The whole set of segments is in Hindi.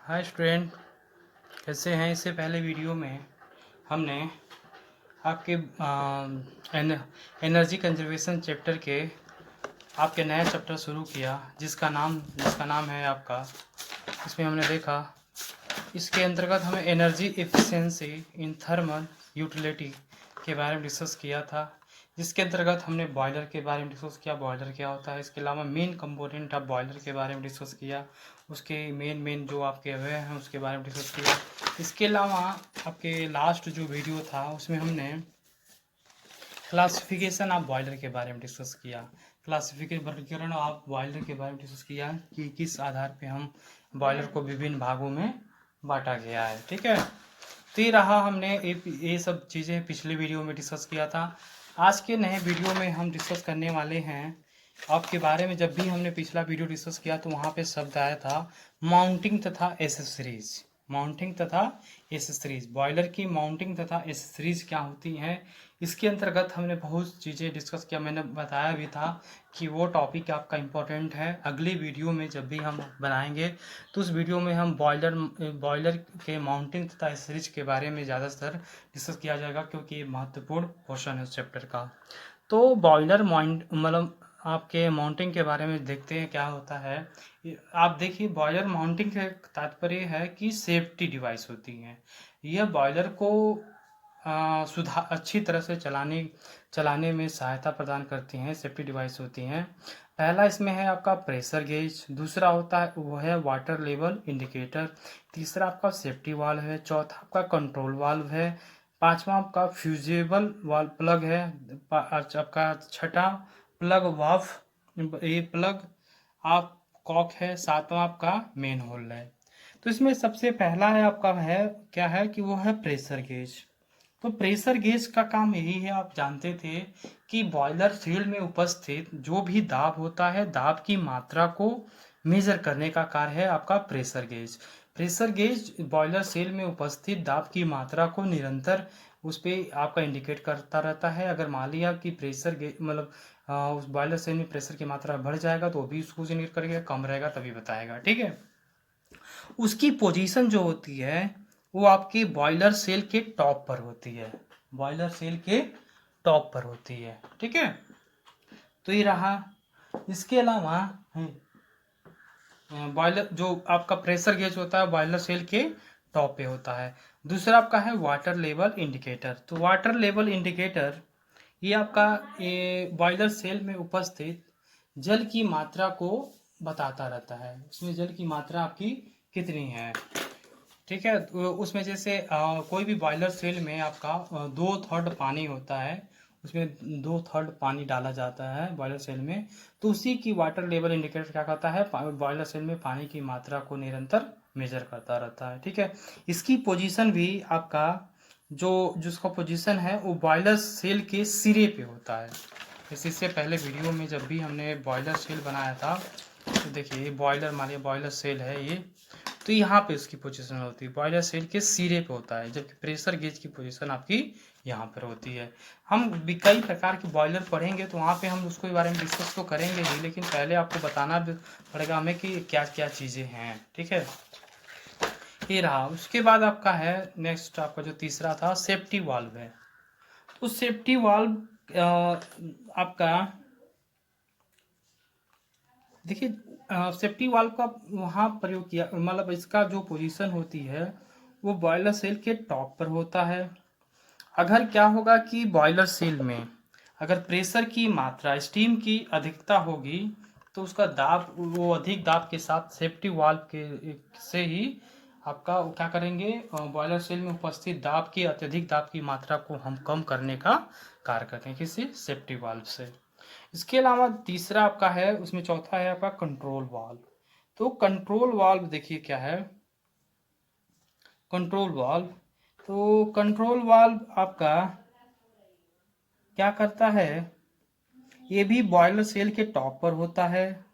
हाय स्टूडेंट, कैसे हैं। इससे पहले वीडियो में हमने आपके एनर्जी कंजर्वेशन चैप्टर के आपके नया चैप्टर शुरू किया जिसका नाम है आपका। इसमें हमने देखा, इसके अंतर्गत हमें energy efficiency in thermal utility के बारे में डिस्कस किया था, जिसके अंतर्गत हमने बॉयलर के बारे में डिस्कस किया, बॉयलर क्या होता है। इसके अलावा मेन कंपोनेंट ऑफ बॉयलर के बारे में डिस्कस किया, उसके मेन जो आपके अवयव हैं उसके बारे में डिस्कस किया। इसके अलावा आपके लास्ट जो वीडियो था उसमें हमने क्लासिफिकेशन ऑफ बॉयलर के बारे में डिस्कस किया, वर्गीकरण ऑफ बॉयलर के बारे में डिस्कस किया कि किस आधार पे हम बॉयलर को विभिन्न भागों में बांटा गया है। ठीक है, तो ये रहा, हमने ये सब चीज़ें पिछले वीडियो में डिस्कस किया था। आज के नए वीडियो में हम डिस्कस करने वाले हैं आपके बारे में। जब भी हमने पिछला वीडियो डिस्कस किया तो वहाँ पे शब्द आया था माउंटिंग तथा एसेसरीज। माउंटिंग तथा एसेसरीज, बॉयलर की माउंटिंग तथा एसेसरीज क्या होती हैं, इसके अंतर्गत हमने बहुत चीज़ें डिस्कस किया। मैंने बताया भी था कि वो टॉपिक आपका इम्पोर्टेंट है। अगली वीडियो में जब भी हम बनाएंगे तो उस वीडियो में हम बॉयलर के माउंटिंग तथा एसेसरीज के बारे में ज़्यादातर डिस्कस किया जाएगा, क्योंकि ये महत्वपूर्ण पोर्शन है उस चैप्टर का। तो बॉयलर मतलब आपके माउंटिंग के बारे में देखते हैं क्या होता है। आप देखिए, बॉयलर माउंटिंग का तात्पर्य है कि सेफ्टी डिवाइस होती हैं। यह बॉयलर को अच्छी तरह से चलाने में सहायता प्रदान करती हैं, सेफ्टी डिवाइस होती हैं। पहला इसमें है आपका प्रेशर गेज, दूसरा होता है वो है वाटर लेवल इंडिकेटर, तीसरा आपका सेफ्टी वाल्व है, चौथा आपका कंट्रोल वाल्व है, पांचवा आपका फ्यूजेबल वाल्व प्लग है, आपका छठा प्लग वाल्व ये प्लग आप कॉक है, सातवां आपका मेन होल है। तो इसमें सबसे पहला है आपका है क्या है कि वो है प्रेशर गेज। तो प्रेशर गेज का काम यही है, आप जानते थे कि बॉयलर फील्ड में उपस्थित जो भी दाब होता है, दाब की मात्रा को मेजर करने का कार्य है आपका pressure gauge. Pressure gauge boiler shell में उपस्थित दाब की मात्रा को निरंतर उस पर आपका इंडिकेट करता रहता है। अगर मान लिया कि प्रेशर गेज मतलब उस बॉयलर सेल में प्रेशर की मात्रा बढ़ जाएगा तो भी उसको इंडिकेट करेगा, कम रहेगा तभी बताएगा। ठीक है, उसकी पोजीशन जो होती है वो आपके बॉयलर सेल के टॉप पर होती है, बॉयलर सेल के टॉप पर होती है। ठीक है, तो ये रहा। इसके अलावा बॉयलर जो आपका प्रेशर गेज होता है बॉयलर सेल के टॉप पे होता है। दूसरा आपका है वाटर लेवल इंडिकेटर। तो वाटर लेवल इंडिकेटर ये आपका बॉयलर सेल में उपस्थित जल की मात्रा को बताता रहता है, उसमें जल की मात्रा आपकी कितनी है। ठीक है, तो उसमें जैसे कोई भी बॉयलर सेल में आपका 2/3 पानी होता है, उसमें 2/3 पानी डाला जाता है बॉयलर सेल में, तो उसी की वाटर लेवल इंडिकेटर क्या करता है, बॉयलर सेल में पानी की मात्रा को निरंतर मेजर करता रहता है। ठीक है, इसकी पोजीशन भी आपका जिसका पोजीशन है वो बॉयलर सेल के सिरे पे होता है। इससे पहले वीडियो में जब भी हमने बॉयलर सेल बनाया था तो देखिए, ये बॉयलर मानिए बॉयलर सेल है ये, तो यहाँ पे उसकी पोजीशन होती है बॉयलर सेल के सिरे पे होता है, जबकि प्रेशर गेज की पोजीशन आपकी यहाँ पर होती है। हम भी कई प्रकार के बॉयलर पढ़ेंगे तो वहाँ पे हम उसके बारे में डिस्कस तो करेंगे ही, लेकिन पहले आपको बताना पड़ेगा हमें कि क्या क्या चीज़ें हैं। ठीक है, ये रहा। उसके बाद आपका है नेक्स्ट, आपका जो तीसरा था सेफ्टी वाल्व है। तो सेफ्टी वाल्व आपका देखिए, सेफ्टी वाल्व का वहाँ प्रयोग किया, मतलब इसका जो पोजीशन होती है वो बॉयलर सेल के टॉप पर होता है। अगर क्या होगा कि बॉयलर सेल में अगर प्रेशर की मात्रा स्टीम की अधिकता होगी तो उसका दाब, वो अधिक दाब के साथ सेफ्टी वाल्व के से ही आपका क्या करेंगे, बॉयलर सेल में उपस्थित दाब की अत्यधिक दाब की मात्रा को हम कम करने का कार्य करते हैं, किसी सेफ्टी वाल्व से। इसके अलावा तीसरा आपका है, उसमें चौथा है आपका कंट्रोल वाल्व। तो कंट्रोल वाल्व देखिए क्या है, कंट्रोल वाल्व, तो कंट्रोल वाल्व आपका क्या करता है, ये भी बॉयलर सेल के टॉप पर होता है।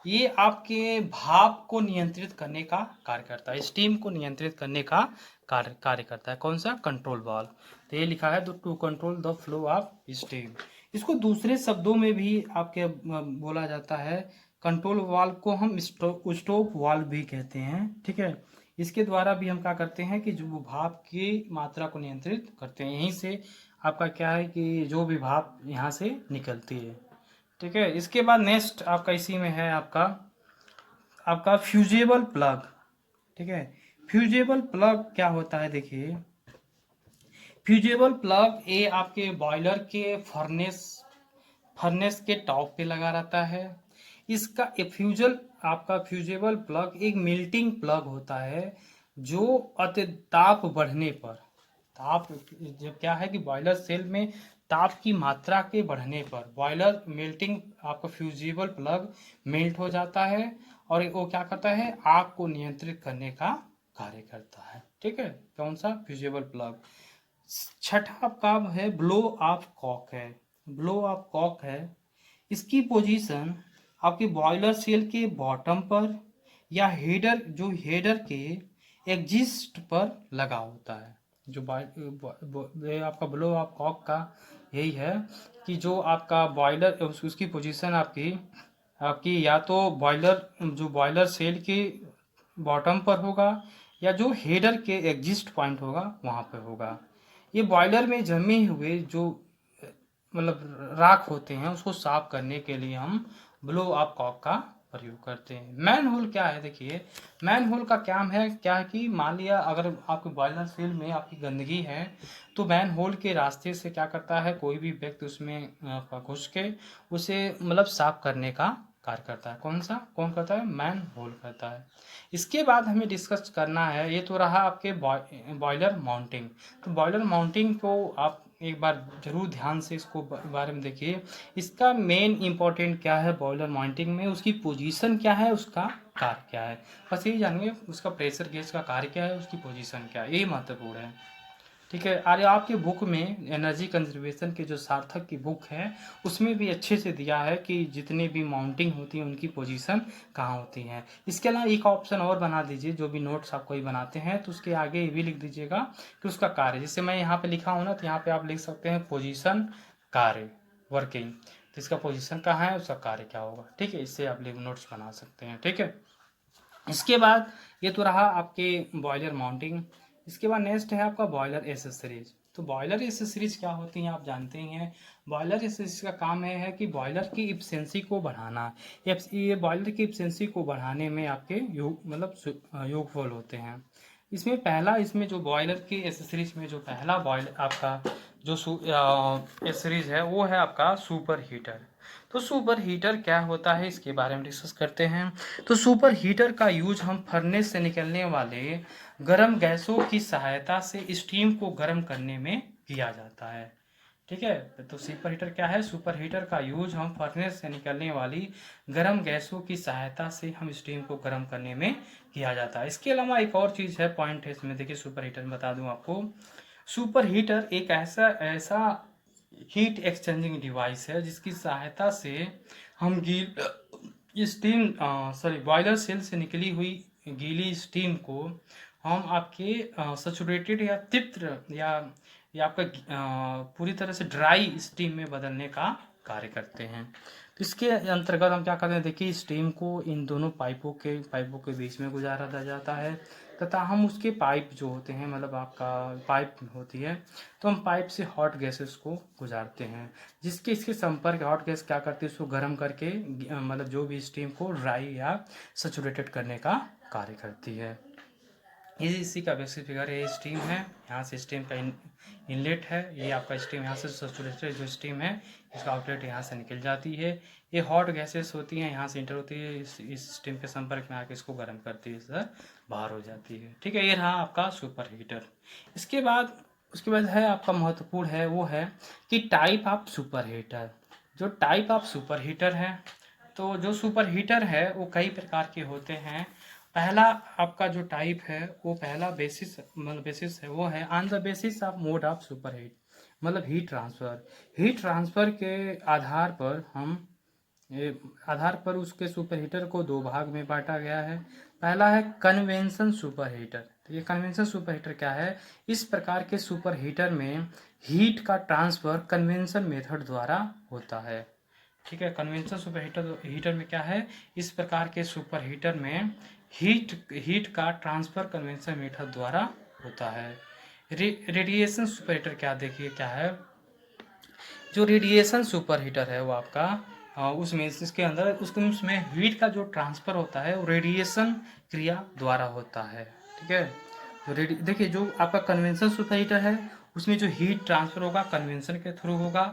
ये आपके भाप को नियंत्रित करने का कार्य करता है, स्टीम को नियंत्रित करने का कार्य करता है। कौन सा, कंट्रोल वाल्व। तो ये लिखा है to control the flow of steam. इसको दूसरे शब्दों में भी आपके बोला जाता है, कंट्रोल वाल्व को हम स्टॉप वाल्व भी कहते हैं। ठीक है, इसके द्वारा भी हम क्या करते हैं कि जो भाप की मात्रा को नियंत्रित करते हैं। यहीं से आपका क्या है कि जो भी भाप यहाँ से निकलती है। ठीक है, इसके बाद नेक्स्ट आपका इसी में है आपका आपका फ्यूजेबल प्लग। ठीक है, फ्यूजेबल प्लग क्या होता है, देखिए फ्यूजेबल प्लग ये आपके बॉयलर के फर्नेस के टॉप पे लगा रहता है। इसका आपका फ्यूजेबल प्लग एक मेल्टिंग प्लग होता है जो अति ताप बढ़ने पर, ताप जब क्या है कि बॉयलर सेल में ताप की मात्रा के बढ़ने पर बॉयलर मेल्टिंग आपका फ्यूजेबल प्लग मेल्ट हो जाता है और वो क्या करता है, आग को नियंत्रित करने का कार्य करता है। ठीक है, कौन सा, फ्यूजेबल प्लग। छठा आपका है ब्लो ऑफ कॉक है। ब्लो ऑफ कॉक है, इसकी पोजीशन आपके बॉयलर सेल के बॉटम पर या हेडर के एग्जिस्ट पर लगा होता है। जो ये आपका ब्लो ऑफ कॉक का यही है कि जो आपका बॉयलर उसकी पोजीशन आपकी आपकी या तो बॉयलर सेल के बॉटम पर होगा या जो हेडर के एग्जिस्ट पॉइंट होगा वहाँ पे होगा। ये बॉयलर में जमे हुए जो मतलब राख होते हैं उसको साफ करने के लिए हम ब्लो ऑफ कॉक का प्रयोग करते हैं। मैन होल क्या है, देखिए मैन होल का काम है क्या है कि मान लिया अगर आपके बॉयलर सेल में आपकी गंदगी है तो मैन होल के रास्ते से क्या करता है, कोई भी व्यक्ति उसमें घुस के उसे मतलब साफ करने का कार्य करता है। कौन करता है, मैन होल करता है। इसके बाद हमें डिस्कस करना है, ये तो रहा आपके बॉयलर माउंटिंग। तो बॉयलर माउंटिंग को आप एक बार जरूर ध्यान से इसको बारे में देखिए। इसका मेन इंपॉर्टेंट क्या है बॉयलर माउंटिंग में, उसकी पोजीशन क्या है, उसका कार्य क्या है, बस यही जानिए। उसका प्रेशर गेज का कार्य क्या है, उसकी पोजीशन क्या है, यही महत्वपूर्ण है। ठीक है, अरे आपके बुक में एनर्जी कंजर्वेशन के जो सार्थक की बुक है उसमें भी अच्छे से दिया है कि जितने भी माउंटिंग होती है उनकी पोजीशन कहाँ होती हैं। इसके अलावा एक ऑप्शन और बना दीजिए, जो भी नोट्स आप कोई बनाते हैं तो उसके आगे ये भी लिख दीजिएगा कि उसका कार्य, जैसे मैं यहाँ पे लिखा हूँ ना तो यहाँ पे आप लिख सकते हैं पोजीशन कार्य वर्किंग, तो इसका पोजीशन कहाँ है, उसका कार्य क्या होगा। ठीक है, इससे आप नोट्स बना सकते हैं। ठीक है, इसके बाद ये तो रहा आपके बॉयलर माउंटिंग। इसके बाद नेक्स्ट है आपका बॉयलर एसेसरीज। तो बॉयलर एसेसरीज क्या होती हैं आप जानते ही हैं। बॉयलर एसेसरीज का काम है कि बॉयलर की इफिशिएंसी को बढ़ाना। ये बॉयलर की इफिशिएंसी को बढ़ाने में आपके योगफुल होते हैं। इसमें जो बॉयलर की एसेसरीज में जो पहला बॉयलर आपका जो एसेसरीज है वो है आपका सुपर हीटर। तो सुपर हीटर क्या होता है इसके बारे में डिस्कस करते हैं। तो सुपर हीटर का यूज हम फर्नेस से निकलने वाले गर्म गैसों की सहायता से स्टीम को गर्म करने में किया जाता है। ठीक है, तो सुपर हीटर क्या है, सुपर हीटर का यूज हम फर्नेस से निकलने वाली गर्म गैसों की सहायता से हम स्टीम को गर्म करने में किया जाता है। इसके अलावा एक और चीज़ है, पॉइंट है इसमें, देखिए सुपर हीटर में बता दूं आपको। सुपर हीटर एक ऐसा ऐसा हीट एक्सचेंजिंग डिवाइस है जिसकी सहायता से हम बॉयलर सेल से निकली हुई गीली स्टीम को हम आपके सैचुरेटेड या तीव्र या आपका पूरी तरह से ड्राई स्टीम में बदलने का कार्य करते हैं। तो इसके अंतर्गत हम क्या करते हैं, देखिए स्टीम को इन दोनों पाइपों के बीच में गुजारा जाता है तथा हम उसके पाइप जो होते हैं, मतलब आपका पाइप होती है, तो हम पाइप से हॉट गैसेस को गुजारते हैं जिसके इसके संपर्क हॉट गैस क्या करती है, उसको गर्म करके मतलब जो भी स्टीम को ड्राई या सैचुरेटेड करने का कार्य करती है। इसी का बेसिक फिगर है, ये स्टीम है, यहाँ से स्टीम का इनलेट है, ये आपका स्टीम यहाँ से सैचुरेटेड जो स्टीम है इसका आउटलेट यहाँ से निकल जाती है। ये हॉट गैसेस होती हैं, यहाँ से इंटर होती है, इस स्टीम के संपर्क में आके इसको गर्म करती है, इससे बाहर हो जाती है। ठीक है, ये रहा आपका सुपर हीटर। उसके बाद है आपका महत्वपूर्ण है वो है कि टाइप ऑफ सुपर हीटर। जो टाइप ऑफ सुपर हीटर है, तो जो सुपर हीटर है वो कई प्रकार के होते हैं। पहला आपका जो टाइप है वो पहला बेसिस है, वो है on the basis of mode of super heat, मतलब हीट ट्रांसफर के आधार पर उसके सुपर हीटर को दो भाग में बांटा गया है। पहला है कन्वेंशन सुपर हीटर। तो ये कन्वेंशन सुपर हीटर क्या है, इस प्रकार के सुपर हीटर में हीट का ट्रांसफर कन्वेंशन मेथड द्वारा होता है। ठीक है, कन्वेंशन सुपर हीटर में क्या है, इस प्रकार के सुपर हीटर में हीट का ट्रांसफर कन्वेंशन मेथड द्वारा होता है। रेडिएशन सुपर हीटर क्या, देखिए क्या है, जो रेडिएशन सुपर हीटर है वो आपका उसमें इसके अंदर उसमें हीट का जो ट्रांसफर होता है वो रेडिएशन क्रिया द्वारा होता है। ठीक है, तो देखिए जो आपका कन्वेंशन सुपर हीटर है उसमें जो हीट ट्रांसफर होगा कन्वेंशन के थ्रू होगा।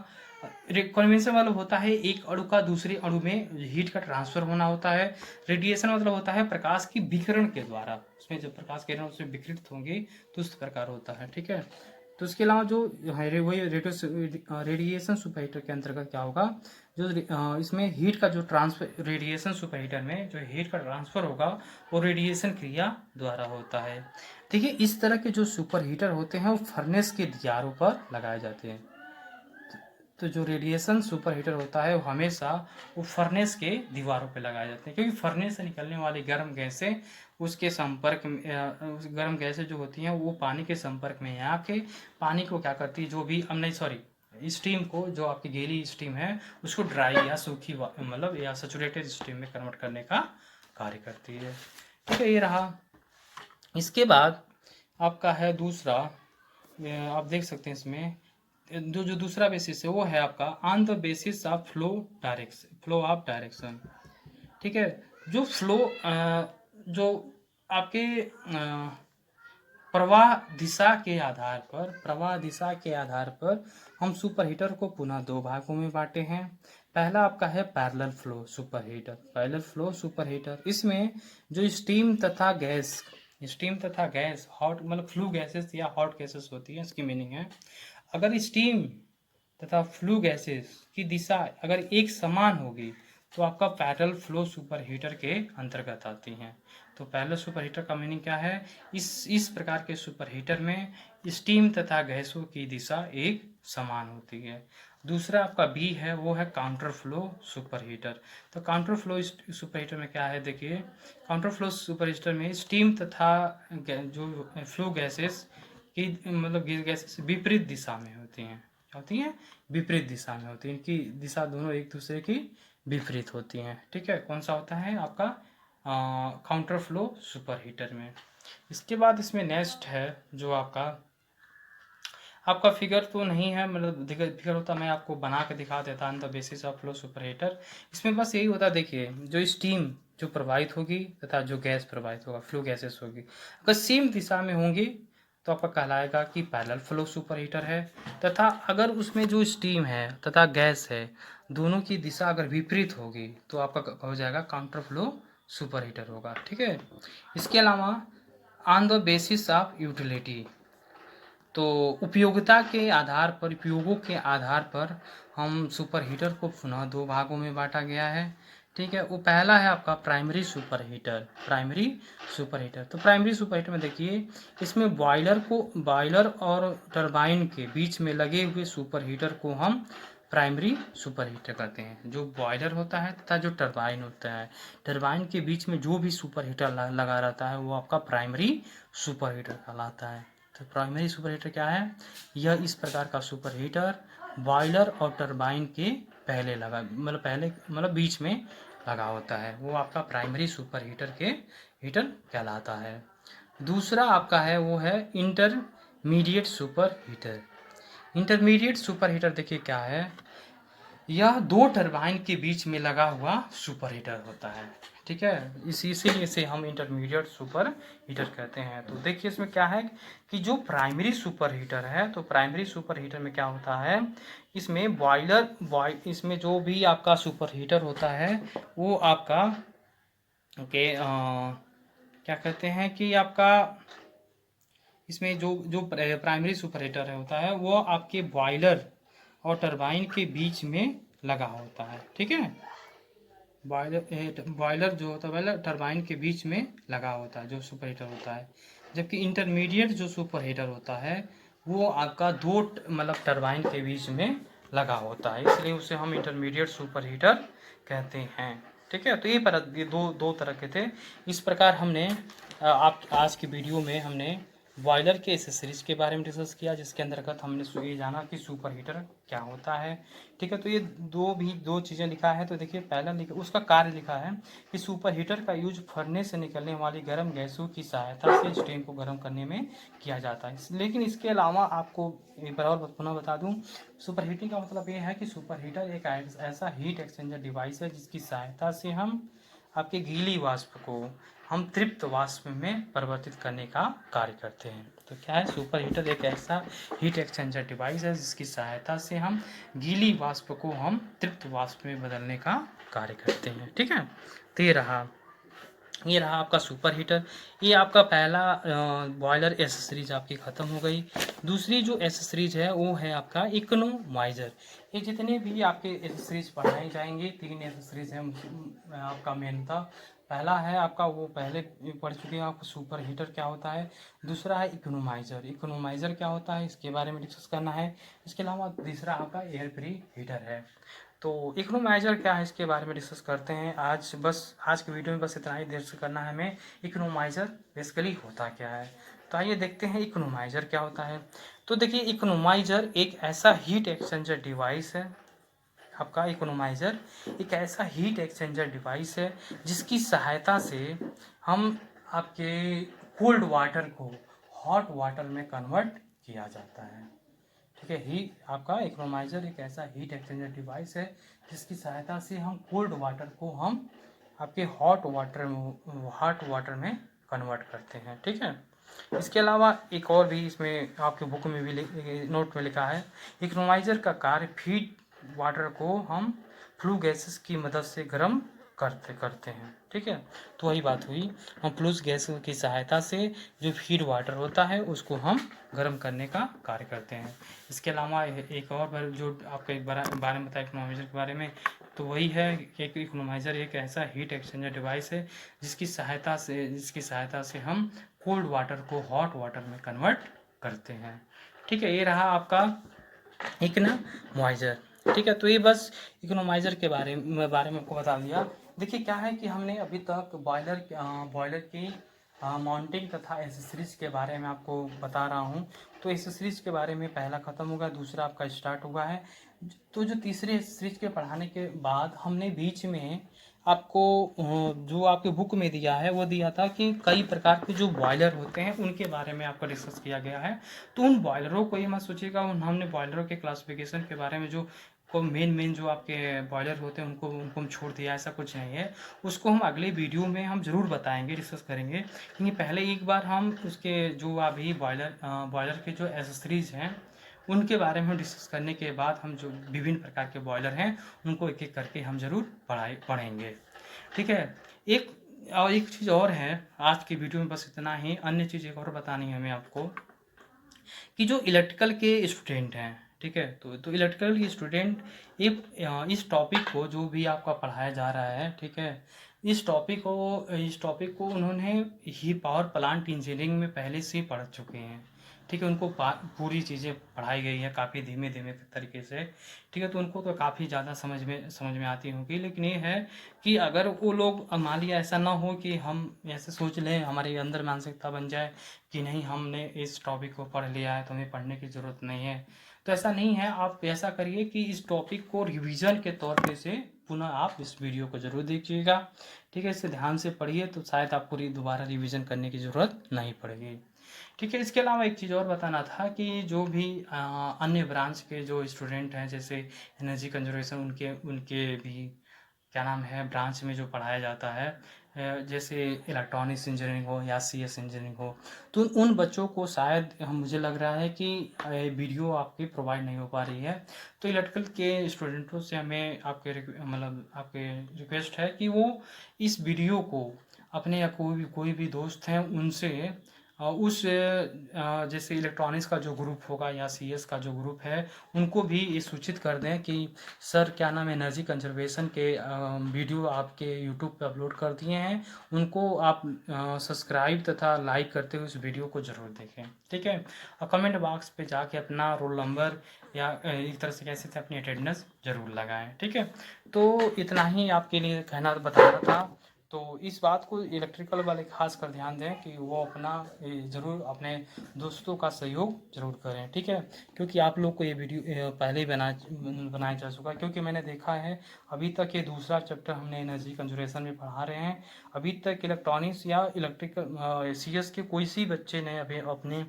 कन्वेंशन मतलब होता है एक अणु का दूसरे अणु में हीट का ट्रांसफर होना होता है। रेडिएशन मतलब होता है प्रकाश की विकिरण के द्वारा, उसमें जब प्रकाश किरण उसमें विकृत होंगे तो उस प्रकार होता है। ठीक है, तो उसके अलावा जो है वही रेडिएशन सुपर हीटर के अंतर्गत क्या होगा, जो इसमें हीट का जो ट्रांसफर, रेडिएशन सुपर हीटर में जो हीट का ट्रांसफर होगा वो रेडिएशन क्रिया द्वारा होता है। देखिए इस तरह के जो सुपर हीटर होते हैं वो फर्नेस के दीवारों पर लगाए जाते हैं। तो जो रेडिएशन सुपर हीटर होता है वो हमेशा वो फर्नेस के दीवारों पे लगाए जाते हैं, क्योंकि फर्नेस से निकलने वाली गर्म गैसें उसके संपर्क में उस गर्म गैसें जो होती हैं वो पानी के संपर्क में आके पानी को क्या करती है, जो भी नहीं सॉरी स्टीम को, जो आपकी गीली स्टीम है उसको ड्राई या सूखी मतलब या सैचुरेटेड स्टीम में कन्वर्ट करने का कार्य करती है। ठीक है, ये रहा। इसके बाद आपका है दूसरा, आप देख सकते हैं इसमें जो दूसरा बेसिस है वो है आपका on the basis of flow of direction. ठीक है, जो फ्लो जो आपके प्रवाह दिशा के आधार पर हम सुपर हीटर को पुनः दो भागों में बांटे हैं। पहला आपका है पैरेलल फ्लो सुपर हीटर। इसमें जो स्टीम तथा गैस हॉट मतलब फ्लू गैसेस या हॉट गैसेस होती है, इसकी मीनिंग है अगर स्टीम तथा फ्लू गैसेस की दिशा अगर एक समान होगी तो आपका पैरेलल फ्लो सुपर हीटर के अंतर्गत आती हैं। तो पैरेलल सुपर हीटर का मीनिंग क्या है, इस प्रकार के सुपर हीटर में स्टीम तथा गैसों की दिशा एक समान होती है। दूसरा आपका बी है वो है काउंटर फ्लो सुपर हीटर। तो काउंटर फ्लो सुपर हीटर में क्या है, देखिए काउंटर फ्लो सुपर हीटर में स्टीम तथा जो फ्लू गैसेस की मतलब गैसेस विपरीत दिशा में होती हैं, होती हैं विपरीत दिशा में होती है, इनकी दिशा दोनों एक दूसरे की विपरीत होती हैं। ठीक है, कौन सा होता है आपका काउंटर फ्लो सुपर हीटर में। इसके बाद इसमें नेक्स्ट है जो आपका फिगर तो नहीं है, मतलब फिगर होता मैं आपको बना के दिखा देता on the basis of flow super heater. इसमें बस यही होता, देखिए जो स्टीम जो प्रवाहित होगी तथा जो गैस प्रवाहित होगा फ्लू गैसेस होगी अगर सेम दिशा में होंगी तो आपका कहलाएगा कि पैरेलल फ्लो सुपर हीटर है, तथा अगर उसमें जो स्टीम है तथा गैस है दोनों की दिशा अगर विपरीत होगी तो आपका हो जाएगा काउंटर फ्लो सुपर हीटर होगा। ठीक है, इसके अलावा on the basis of utility, तो उपयोगिता के आधार पर, उपयोगों के आधार पर हम सुपर हीटर को पुनः दो भागों में बांटा गया है। ठीक है, वो पहला है आपका प्राइमरी सुपर हीटर। तो प्राइमरी सुपर हीटर में देखिए इसमें बॉयलर और टरबाइन के बीच में लगे हुए सुपर हीटर को हम प्राइमरी सुपर हीटर कहते हैं। जो बॉयलर होता है तथा जो टरबाइन होता है, टरबाइन के बीच में जो भी सुपर हीटर लगा रहता है वो आपका प्राइमरी सुपर हीटर कहलाता है। तो प्राइमरी सुपर हीटर क्या है, यह इस प्रकार का सुपर हीटर बॉयलर और टरबाइन के पहले बीच में लगा होता है, वो आपका प्राइमरी सुपर हीटर कहलाता है। दूसरा आपका है वो है इंटरमीडिएट सुपर हीटर देखिए क्या है, यह दो टरबाइन के बीच में लगा हुआ सुपर हीटर होता है। ठीक है, इसीलिए इसे हम इंटरमीडिएट सुपर हीटर कहते हैं। तो देखिए इसमें क्या है कि जो प्राइमरी सुपर हीटर है, तो प्राइमरी सुपर हीटर में क्या होता है, इसमें इसमें जो भी आपका सुपर हीटर होता है वो आपका क्या कहते हैं कि आपका इसमें जो प्राइमरी सुपर हीटर होता है वो आपके बॉयलर और टरबाइन के बीच में लगा होता है। ठीक है, बॉयलर जो होता है बॉयलर टरबाइन के बीच में लगा होता है जो सुपर हीटर होता है, जबकि इंटरमीडिएट जो सुपर हीटर होता है वो आपका दो टरबाइन के बीच में लगा होता है, इसलिए उसे हम इंटरमीडिएट सुपर हीटर कहते हैं। ठीक है, तो ये दो तरह के थे। इस प्रकार हमने आप आज की वीडियो में हमने बॉयलर के एसेसरीज के बारे में डिस्कस किया, जिसके अंतर्गत हमने ये जाना कि सुपर हीटर क्या होता है। ठीक है, तो ये दो चीज़ें लिखा है। तो देखिए पहला लिखा, उसका कार्य लिखा है कि सुपर हीटर का यूज फर्नेस से निकलने वाली गर्म गैसों की सहायता से स्टीम को गर्म करने में किया जाता है। लेकिन इसके अलावा आपको एक बार और पुनः बता दूं, सुपर हीटिंग का मतलब ये है कि सुपर हीटर एक ऐसा हीट एक्सचेंजर डिवाइस है जिसकी सहायता से हम आपके गीली वाष्प को हम तृप्त वाष्प में परिवर्तित करने का कार्य करते हैं। तो क्या है, सुपर हीटर एक ऐसा हीट एक्सचेंजर डिवाइस है जिसकी सहायता से हम गीली वाष्प को हम तृप्त वाष्प में बदलने का कार्य करते हैं। ठीक है, तो ये रहा आपका सुपर हीटर। ये आपका पहला बॉयलर एसेसरीज आपकी ख़त्म हो गई। दूसरी जो एसेसरीज है वो है आपका इकोनोमाइज़र। ये जितने भी आपके एसेसरीज पढ़ाए जाएंगे, 3 एसेसरीज हैं आपका मेनता। पहला है आपका, वो पहले पढ़ चुके हैं आपको, सुपर हीटर क्या होता है। दूसरा है इकोनोमाइज़र। इकोनोमाइज़र क्या होता है इसके बारे में डिस्कस करना है। इसके अलावा तीसरा आपका एयर प्री हीटर है। तो इकोनोमाइज़र क्या है इसके बारे में डिस्कस करते हैं आज की वीडियो में बस इतना ही देर से करना है हमें। इकोनोमाइज़र बेसिकली होता क्या है, तो आइए देखते हैं इकोनोमाइज़र क्या होता है। तो देखिए, इकोनोमाइज़र एक ऐसा हीट एक्सचेंजर डिवाइस है। आपका इकोनोमाइज़र एक ऐसा हीट एक्सचेंजर डिवाइस है जिसकी सहायता से हम आपके कोल्ड वाटर को हॉट वाटर में कन्वर्ट किया जाता है। ठीक है, ही आपका इकोनोमाइज़र एक ऐसा हीट एक्सचेंजर डिवाइस है जिसकी सहायता से हम कोल्ड वाटर को हम आपके हॉट वाटर में कन्वर्ट करते हैं। ठीक है, इसके अलावा एक और भी इसमें आपके बुक में भी नोट में लिखा है, इकोनोमाइज़र का कार्य फीड वाटर को हम फ्लू गैसेस की मदद से गर्म करते हैं। ठीक है, तो वही बात हुई, हम फ्लूस गैस की सहायता से जो फीड वाटर होता है उसको हम गर्म करने का कार्य करते हैं। इसके अलावा एक और जो आपके बारे में बताया इकोनोमाइज़र के बारे में, तो वही है कि इकोनोमाइज़र एक ऐसा हीट एक्सचेंजर डिवाइस है जिसकी सहायता से हम कोल्ड वाटर को हॉट वाटर में कन्वर्ट करते हैं। ठीक है, ये रहा आपका इकोनोमाइज़र। ठीक है, तो ये बस इकोनोमाइज़र के बारे में आपको बता दिया। देखिए क्या है कि हमने अभी तक बॉयलर की माउंटिंग तथा एसेसरीज के बारे में आपको बता रहा हूँ। तो एसेसरीज के बारे में पहला ख़त्म होगा, दूसरा आपका स्टार्ट हुआ है। तो जो तीसरे एसेसरीज के पढ़ाने के बाद हमने बीच में आपको जो आपके बुक में दिया है वो दिया था कि कई प्रकार के जो बॉयलर होते हैं उनके बारे में आपका डिस्कस किया गया है। तो उन बॉयलरों को ये मत सोचिएगा, हमने बॉयलरों के क्लासिफिकेशन के बारे में जो को मेन जो आपके बॉयलर होते हैं उनको हम छोड़ दिया, ऐसा कुछ नहीं है। उसको हम अगले वीडियो में हम ज़रूर बताएंगे, डिस्कस करेंगे। क्योंकि पहले एक बार हम उसके जो अभी बॉयलर के जो एसेसरीज हैं उनके बारे में डिस्कस करने के बाद हम जो विभिन्न प्रकार के बॉयलर हैं उनको एक एक करके हम ज़रूर पढ़ेंगे। ठीक है, एक चीज़ और है, आज की वीडियो में बस इतना ही। अन्य चीज़ एक और बतानी है हमें आपको कि जो इलेक्ट्रिकल के स्टूडेंट हैं, ठीक है, तो इलेक्ट्रिकल के स्टूडेंट इस टॉपिक को जो भी आपका पढ़ाया जा रहा है, ठीक है, इस टॉपिक को उन्होंने ही पावर प्लांट इंजीनियरिंग में पहले से ही पढ़ चुके हैं। ठीक है, उनको पूरी चीज़ें पढ़ाई गई है काफ़ी धीमे धीमे तरीके से। ठीक है, तो उनको तो काफ़ी ज़्यादा समझ में आती होगी। लेकिन ये है कि अगर वो लोग, मान लिया ऐसा ना हो कि हम ऐसे सोच लें, हमारे अंदर मानसिकता बन जाए कि नहीं हमने इस टॉपिक को पढ़ लिया है तो हमें पढ़ने की ज़रूरत नहीं है, तो ऐसा नहीं है। आप ऐसा करिए कि इस टॉपिक को रिवीजन के तौर पे से पुनः आप इस वीडियो को ज़रूर देखिएगा। ठीक है, इसे ध्यान से पढ़िए तो शायद आपको दोबारा रिवीजन करने की ज़रूरत नहीं पड़ेगी। ठीक है, इसके अलावा एक चीज़ और बताना था कि जो भी अन्य ब्रांच के जो स्टूडेंट हैं, जैसे एनर्जी कंजर्वेशन, उनके भी क्या नाम है ब्रांच में जो पढ़ाया जाता है, जैसे इलेक्ट्रॉनिक्स इंजीनियरिंग हो या सीएस इंजीनियरिंग हो, तो उन बच्चों को शायद मुझे लग रहा है कि वीडियो आपकी प्रोवाइड नहीं हो पा रही है। तो इलेक्ट्रिकल के स्टूडेंटों से हमें आपके रिक्वेस्ट है कि वो इस वीडियो को अपने या कोई भी दोस्त हैं उनसे जैसे इलेक्ट्रॉनिक्स का जो ग्रुप होगा या सीएस का जो ग्रुप है उनको भी ये सूचित कर दें कि सर क्या नाम है एनर्जी कंजर्वेशन के वीडियो आपके यूट्यूब पे अपलोड कर दिए हैं, उनको आप सब्सक्राइब तथा लाइक करते हुए उस वीडियो को ज़रूर देखें। ठीक है, और कमेंट बॉक्स पे जाके अपना रोल नंबर या एक तरह से कैसे थे अपनी अटेंडेंस ज़रूर लगाएं। ठीक है, तो इतना ही आपके लिए कहना बताना था। तो इस बात को इलेक्ट्रिकल वाले खास कर ध्यान दें कि वो अपना ज़रूर अपने दोस्तों का सहयोग ज़रूर करें, ठीक है। क्योंकि आप लोग को ये वीडियो पहले ही बनाया जा चुका है, क्योंकि मैंने देखा है अभी तक ये दूसरा चैप्टर हमने एनर्जी कंजर्वेशन में पढ़ा रहे हैं। अभी तक इलेक्ट्रॉनिक्स या इलेक्ट्रिकल CS के कोई सी बच्चे ने अभी अपने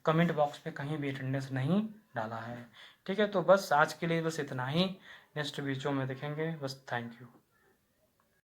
कमेंट बॉक्स में कहीं भी अटेंडेंस नहीं डाला है, ठीक है। तो बस आज के लिए बस इतना ही, नेक्स्ट वीडियो में देखेंगे, बस थैंक यू।